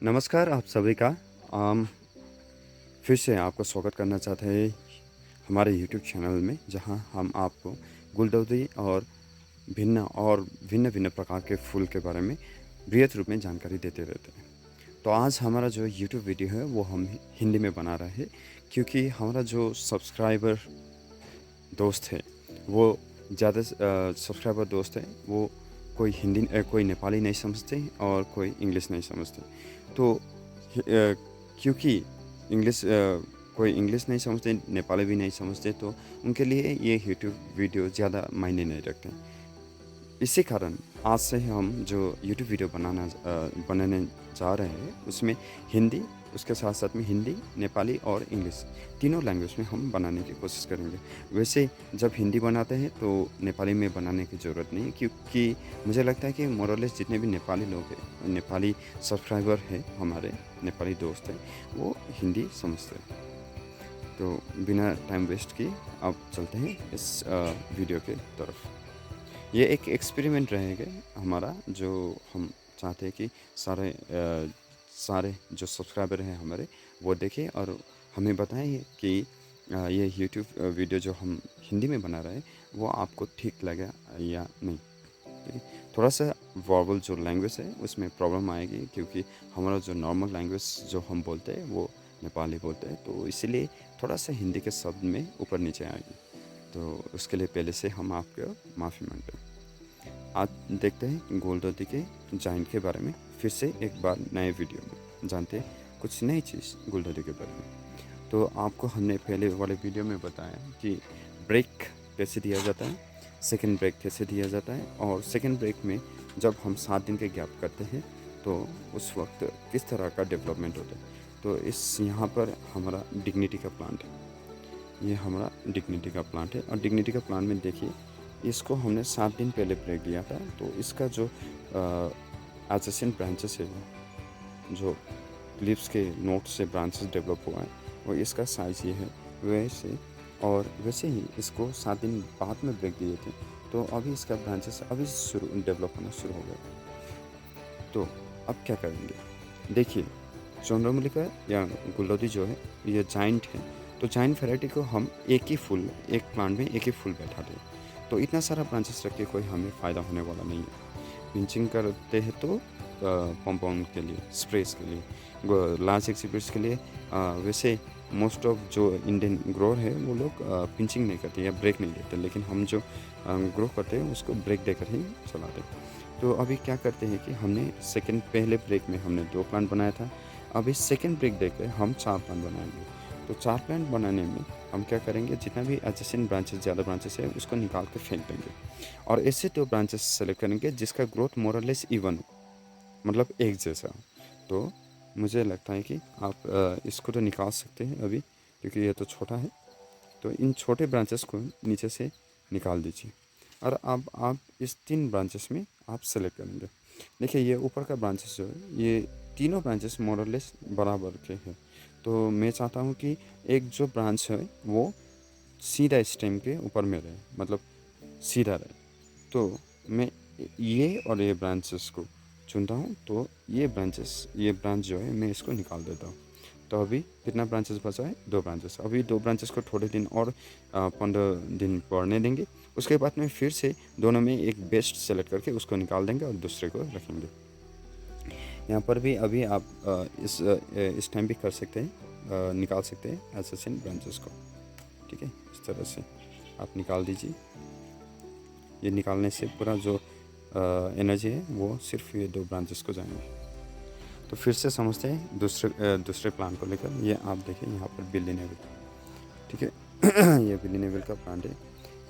नमस्कार आप सभी का अम, फिर से आपका स्वागत करना चाहते हैं हमारे यूट्यूब चैनल में, जहां हम आपको गुलदाउदी और भिन्न भिन्न प्रकार के फूल के बारे में बृहत रूप में जानकारी देते रहते हैं। तो आज हमारा जो यूट्यूब वीडियो है वो हम हिंदी में बना रहे हैं, क्योंकि हमारा जो सब्सक्राइबर दोस्त है वो ज़्यादा सब्सक्राइबर दोस्त है वो कोई नेपाली नहीं समझते और कोई इंग्लिश नहीं समझते। तो क्योंकि इंग्लिश कोई इंग्लिश नहीं समझते, नेपाली भी नहीं समझते, तो उनके लिए ये यूट्यूब वीडियो ज़्यादा मायने नहीं रखते। इसी कारण आज से हम जो यूट्यूब वीडियो बनाने जा रहे हैं उसमें हिंदी, उसके साथ साथ में हिंदी, नेपाली और इंग्लिश तीनों लैंग्वेज में हम बनाने की कोशिश करेंगे। वैसे जब हिंदी बनाते हैं तो नेपाली में बनाने की ज़रूरत नहीं है, क्योंकि मुझे लगता है कि मोरलेस जितने भी नेपाली लोग हैं, नेपाली सब्सक्राइबर हैं, हमारे नेपाली दोस्त हैं, वो हिंदी समझते हैं। तो बिना टाइम वेस्ट किए अब चलते हैं इस वीडियो के तरफ। ये एक एक्सपेरिमेंट रहेगा हमारा, जो हम चाहते हैं कि सारे जो सब्सक्राइबर हैं हमारे वो देखें और हमें बताएं कि ये यूट्यूब वीडियो जो हम हिंदी में बना रहे हैं वो आपको ठीक लगा या नहीं। ठीक है, थोड़ा सा वर्बल जो लैंग्वेज है उसमें प्रॉब्लम आएगी, क्योंकि हमारा जो नॉर्मल लैंग्वेज जो हम बोलते हैं वो नेपाली बोलते हैं, तो इसीलिए थोड़ा सा हिंदी के शब्द में ऊपर नीचे आएगी। तो उसके लिए पहले से हम आपको माफ़ी मांगते हैं। आज देखते हैं गोल्डोदी के जाइंट के बारे में फिर से एक बार नए वीडियो में जानते हैं कुछ नई चीज़ गोल्डोदी के बारे में। तो आपको हमने पहले वाले वीडियो में बताया कि ब्रेक कैसे दिया जाता है, सेकंड ब्रेक कैसे दिया जाता है, और सेकंड ब्रेक में जब हम 7 दिन के गैप करते हैं तो उस वक्त किस तरह का डेवलपमेंट होता है। तो इस यहाँ पर हमारा डिग्निटी का प्लांट है, ये हमारा डिग्निटी का प्लांट है। और डिग्निटी का प्लांट में देखिए, इसको हमने 7 दिन पहले ब्रेक दिया था, तो इसका जो एडजेसेंट ब्रांचेस है, जो लिप्स के नोट से ब्रांचेस डेवलप हुआ है, वो इसका साइज़ ये है वैसे। और वैसे ही इसको 7 दिन बाद में ब्रेक दिए थे, तो अभी इसका ब्रांचेस अभी शुरू डेवलप होना शुरू हो गया। तो अब क्या करेंगे, देखिए चंद्रमल्लिका या गुलदाउदी जो है ये जाइंट है, तो जाइंट वैरायटी को हम एक प्लांट में एक ही फूल बैठाते हैं। तो इतना सारा ब्रांचेस रख के कोई हमें फ़ायदा होने वाला नहीं है। पिंचिंग करते हैं तो कंपाउंड के लिए, स्प्रेस के लिए, लार्ज एक्सिबिट्स के लिए वैसे मोस्ट ऑफ जो इंडियन ग्रोअर है वो लोग पिंचिंग नहीं करते या ब्रेक नहीं देते, लेकिन हम जो ग्रो करते हैं उसको ब्रेक देकर ही चलाते हैं। तो अभी क्या करते हैं कि हमने पहले ब्रेक में हमने 2 प्लांट बनाया था, अभी सेकेंड ब्रेक देकर हम 4 प्लांट बनाएंगे। तो 4 प्लांट बनाने में हम क्या करेंगे, जितना भी एडजेसेंट ब्रांचेस, ज़्यादा ब्रांचेस है उसको निकाल के फेंक देंगे, और ऐसे 2 ब्रांचेस सेलेक्ट करेंगे जिसका ग्रोथ मोरलेस इवन हो, मतलब एक जैसा हो। तो मुझे लगता है कि आप इसको तो निकाल सकते हैं अभी, क्योंकि ये तो छोटा है। तो इन छोटे ब्रांचेस को नीचे से निकाल दीजिए, और अब आप इस 3 ब्रांचेस में आप सेलेक्ट करेंगे। देखिए ये ऊपर का ब्रांचेस जो है, ये तीनों ब्रांचेस मोरलेस बराबर के हैं। तो मैं चाहता हूँ कि एक जो ब्रांच है वो सीधा स्टेम के ऊपर में रहे, मतलब सीधा रहे। तो मैं ये और ये ब्रांचेस को चुनता हूँ, तो ये ब्रांच जो है मैं इसको निकाल देता हूँ। तो अभी कितना ब्रांचेस बचा है, 2 ब्रांचेस। अभी 2 ब्रांचेस को थोड़े दिन और 15 दिन पढ़ने देंगे, उसके बाद में फिर से दोनों में एक बेस्ट सेलेक्ट करके उसको निकाल देंगे और दूसरे को रखेंगे। यहाँ पर भी अभी आप इस टाइम भी कर सकते हैं, निकाल सकते हैं एडजेसेंट ब्रांचेस को। ठीक है, इस तरह से आप निकाल दीजिए। ये निकालने से पूरा जो एनर्जी है वो सिर्फ ये 2 ब्रांचेस को जाएंगे। तो फिर से समझते हैं दूसरे प्लांट को लेकर। ये आप देखिए यहाँ पर बिल्ली नेवल, ठीक है ये बिल्ली नेवल का प्लांट है।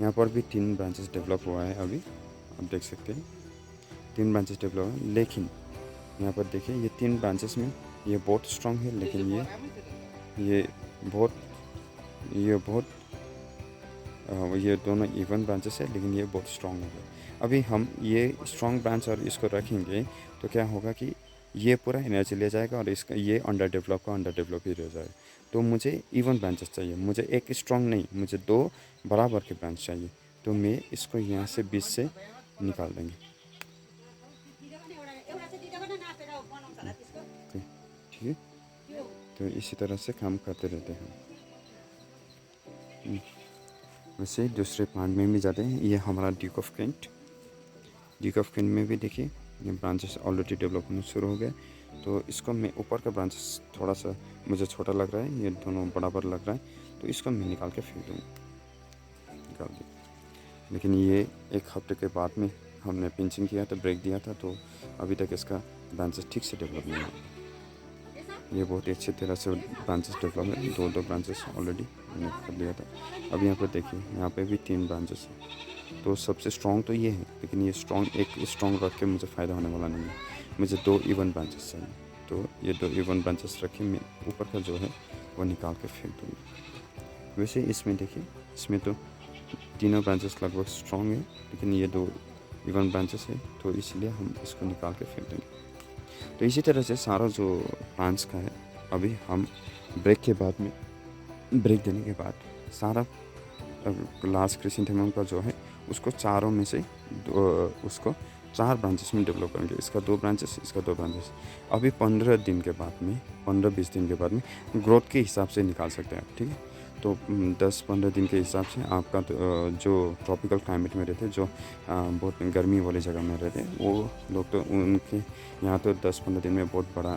यहाँ पर भी 3 ब्रांचेस डेवलप हुआ है अभी, आप देख सकते हैं 3 ब्रांचेस डेवलप हुए हैं। लेकिन यहाँ पर देखिए ये 3 ब्रांचेस में ये बहुत स्ट्रॉन्ग है, लेकिन ये बहुत ये बहुत ये दोनों इवन ब्रांचेस है, लेकिन ये बहुत स्ट्रॉन्ग हो गए। अभी हम ये स्ट्रॉन्ग ब्रांच और इसको रखेंगे तो क्या होगा कि ये पूरा एनर्जी ले जाएगा और इसका ये अंडर डेवलप ही रह जाएगा। तो मुझे इवन ब्रांचेस चाहिए, मुझे एक स्ट्रॉन्ग नहीं, मुझे 2 बराबर के ब्रांच चाहिए। तो मैं इसको यहाँ से 20 से निकाल देंगे। तो इसी तरह से काम करते रहते हैं। वैसे दूसरे प्लांट में भी जाते हैं। ये हमारा Duke of Kent. Duke of Kent में भी देखिए ये ब्रांचेस ऑलरेडी डेवलप होना शुरू हो गए। तो इसको मैं ऊपर का ब्रांचेस थोड़ा सा मुझे छोटा लग रहा है, ये दोनों बराबर लग रहा है, तो इसको मैं निकाल के फेंक दूँगा, निकाल दिया। लेकिन ये एक हफ्ते के बाद में हमने पिंचिंग किया था, ब्रेक दिया था, तो अभी तक इसका ब्रांचेस ठीक से डेवलप नहीं हुआ। ये बहुत ही अच्छी तरह से ब्रांचेस डेवलप है। दो ब्रांचेस ऑलरेडी मैंने कर लिया था। अब यहाँ पर देखिए, यहाँ पे भी 3 ब्रांचेस हैं। तो सबसे स्ट्रॉन्ग तो ये है, लेकिन ये स्ट्रॉन्ग रख के मुझे फ़ायदा होने वाला नहीं है। मुझे 2 इवन ब्रांचेस चाहिए। तो ये 2 इवन ब्रांचेस रखे, मैं ऊपर का जो है वो निकाल के फेंक दूँगा। वैसे इसमें देखिए, इसमें तो तीनों ब्रांचेस लगभग स्ट्रॉन्ग है, लेकिन ये 2 इवन ब्रांचेस है, तो इसलिए हम इसको निकाल के फेंक देंगे। तो इसी तरह से सारा जो प्लांट्स का है, अभी हम ब्रेक देने के बाद सारा लार्ज क्रिसेंथेमम का जो है उसको चारों में से उसको 4 ब्रांचेस में डेवलप करेंगे। इसका 2 ब्रांचेस, इसका 2 ब्रांचेस। अभी 15-20 दिन के बाद में ग्रोथ के हिसाब से निकाल सकते हैं आप, ठीक है। तो 10-15 दिन के हिसाब से आपका जो ट्रॉपिकल क्लाइमेट में रहते हैं, जो बहुत गर्मी वाली जगह में रहते हैं, वो लोग तो उनके यहाँ तो 10-15 दिन में बहुत बड़ा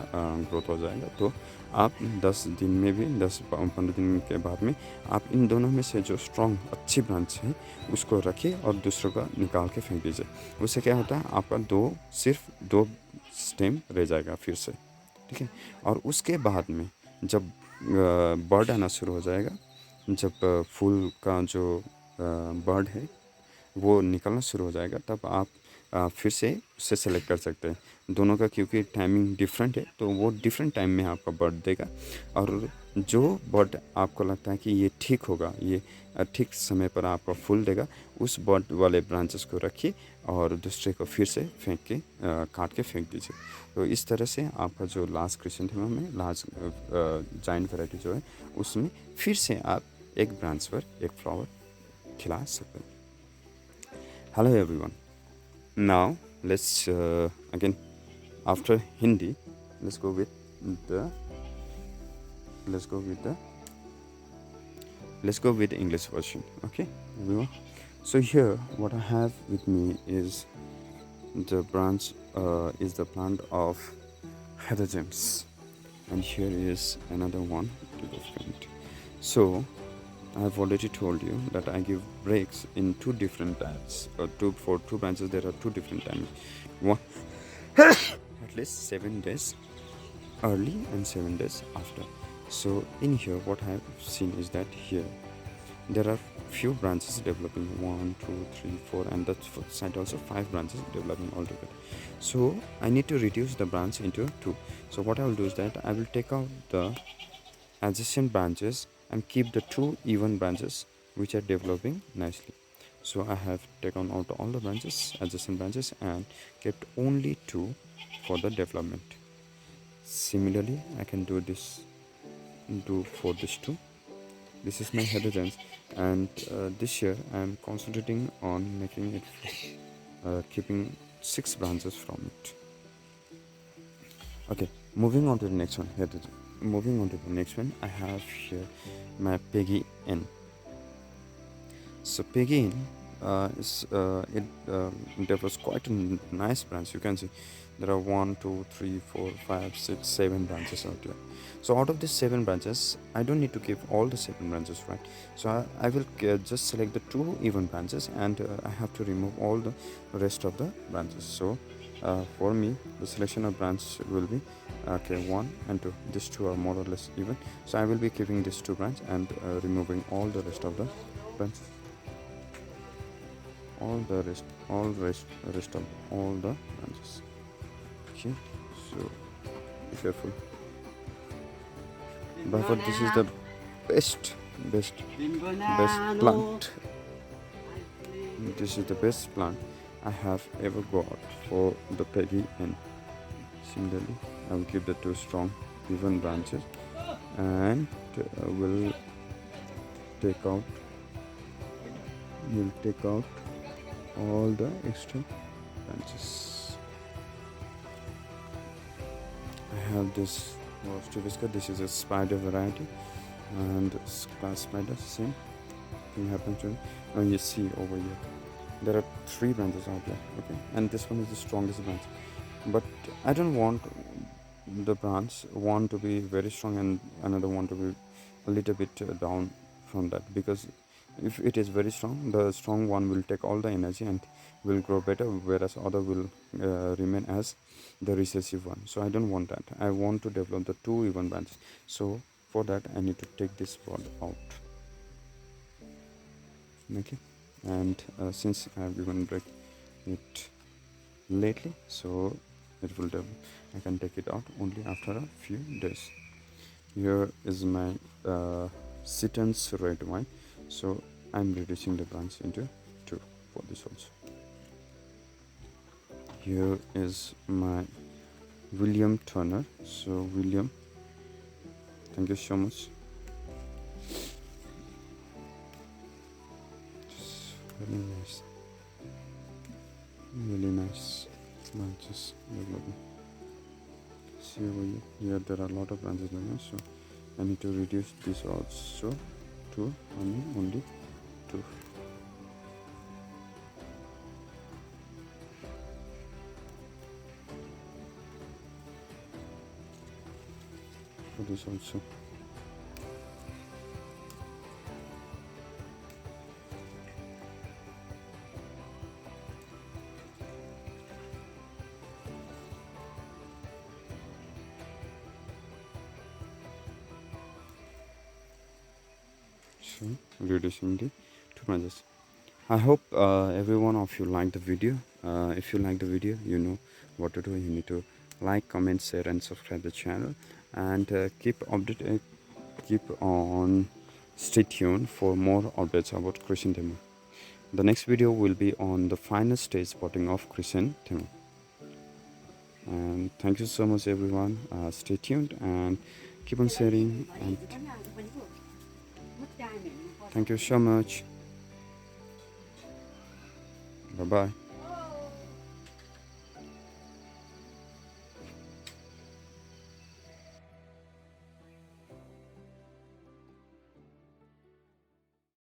ग्रोथ हो जाएगा। तो आप 10 दिन में भी 10-15 दिन के बाद में आप इन दोनों में से जो स्ट्रॉन्ग अच्छी ब्रांच है उसको रखिए और दूसरों का निकाल के फेंक दीजिए। उससे क्या होता है, आपका सिर्फ 2 स्टेम रह जाएगा फिर से, ठीक है। और उसके बाद में जब बर्ड आना शुरू हो जाएगा, जब फूल का जो बर्ड है वो निकलना शुरू हो जाएगा, तब आप फिर से उससे सेलेक्ट कर सकते हैं दोनों का, क्योंकि टाइमिंग डिफरेंट है, तो वो डिफरेंट टाइम में आपका बर्ड देगा। और जो बर्ड आपको लगता है कि ये ठीक होगा, ये ठीक समय पर आपका फूल देगा, उस बर्ड वाले ब्रांचेस को रखिए और दूसरे को फिर से काट के फेंक दीजिए। तो इस तरह से आपका जो लार्ज क्रिसेंथेमम है, लार्ज जायंट वैरायटी जो है, उसमें फिर से आप एक ब्रांच पर एक फ्लावर खिला सकते हैं। Hello everyone, now again after Hindi, let's go with the English version. Okay everyone, so here what I have with me is the branch is the plant of heather gems, and here is another one to the front. So I have already told you that I give breaks in 2 different times. For 2 branches, there are 2 different times. One, at least 7 days early and 7 days after. So in here, what I have seen is that here there are few branches developing, 1, 2, 3, 4, and that side also 5 branches developing altogether. So I need to reduce the branch into 2. So what I will do is that I will take out the adjacent branches and keep the 2 even branches which are developing nicely. So I have taken out all the adjacent branches, and kept only 2 for the development. Similarly, I can do for this 2. This is my heather gems, and this year I am concentrating on making it keeping 6 branches from it. Okay, moving on to the next one. I have here my Peggy N. So Peggy N develops quite a nice branch. You can see there are 1, 2, 3, 4, 5, 6, 7 branches out here. So out of these 7 branches, I don't need to keep all the 7 branches, right? So I will just select the 2 even branches, and I have to remove all the rest of the branches. So for me, the selection of branches will be 1 and 2. These 2 are more or less even. So I will be keeping these 2 branches and removing all the rest of the branches. All the rest of all the branches. Okay, so be careful. But this is the best plant. This is the best plant I have ever got for the Peggy N. Similarly, I will keep the 2 strong even branches, and will take out all the extra branches. I have this was to biscuit. This is a spider variety, and glass spider, same thing happened to me. Now you see over here, there are 3 branches out there, okay, and this one is the strongest branch. But I don't want the branch one to be very strong and another one to be a little bit down from that, because if it is very strong, the strong one will take all the energy and will grow better, whereas other will remain as the recessive one. So I don't want that. I want to develop the 2 even branches. So for that I need to take this pod out, okay. And since I have given break it lately, so it will develop. I can take it out only after a few days. Here is my Sitton's red wine, so I'm reducing the branch into 2 for this also. Here is my William Turner. So William, thank you so much. It's very nice, really nice branches developing. See over here, there are a lot of branches like that, so I need to reduce this also to only 2. For this also. So reducing the 2 branches. I hope every one of you liked the video. If you like the video, you know what to do. You need to like, comment, share, and subscribe the channel, and keep updated. Keep on, stay tuned for more updates about chrysanthemum. The next video will be on the final stage potting of chrysanthemum. And thank you so much, everyone. Stay tuned and keep on sharing. And thank you so much. Bye bye.